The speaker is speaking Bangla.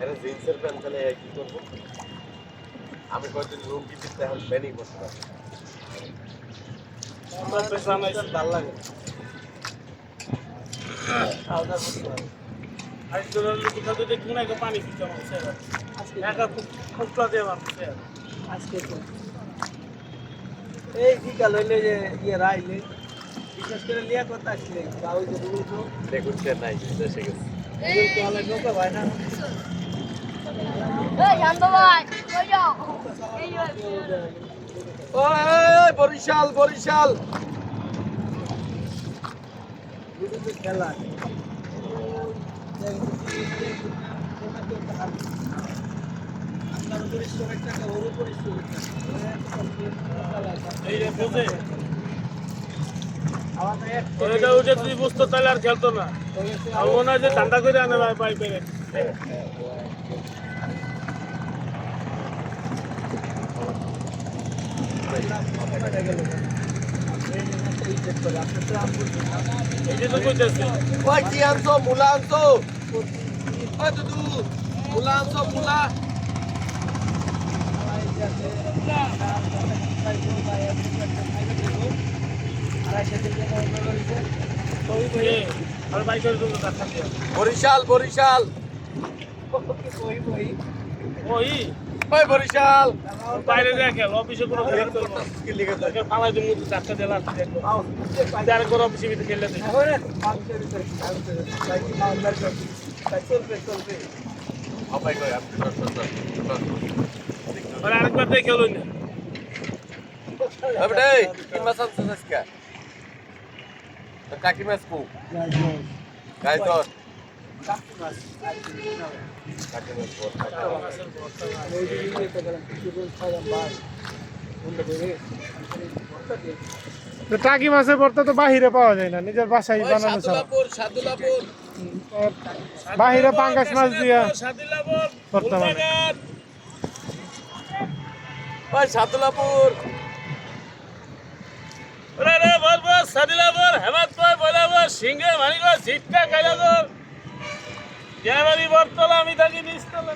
এটা জিন্সের প্যান্ট তাহলে কি করবো? আমি কয়েকদিন লুঙ্গি দিতে এখন প্যানিক করতে পারি। আমার পেশা নাই, ভালো লাগে। আজকে কোথাও যদি কোনায় পানি পিতে মারছে একা খুবলা দিয়ে মারছে আজকে তো এই বিকাল হইলে যে ইয়ে রাইলে বিশেষ করে লিয়া কথা আসলে বা ওই যে রুল দেখুন সে নাই এসে গেছে। নৌকা ভাই না ওই বরিশাল বরিশাল খেলা উঠে তুই বুঝতো তাহলে আর খেলতো না মনে হয় যে ঠান্ডা করে আনে পাই পেরে ওই কি আনছো মুলা আনছো ওই দুদু মুলা আনছো মুলা বরিশাল বরিশাল ওই বরিশাল বাইরে দেখে অফিসে কোনো পালাই তুমি চারটা জেলা আরেকবার অফিসে ভিতরে খেললে আরেকবার দেখে খেলো না কি মাছ আনছো আজকে কাকি মাছ কো গাই তোর কাকি মাছ টাকি মাছের ভর্তা তো বাহিরে পাওয়া যায় না নিজের বাসায় বানানো ছাড়া বাহিরে পাঙ্গাস মাছ দিয়া ভর্তা বানায় ওই সাদুলাপুর সাদিলাপুর হেমাদপুর বলাপুর সিংহে মানিকগঞ্জ ঝিটকা কাইলাগর জয়বাড়ি বরতলা আমি থাকি নিচতলা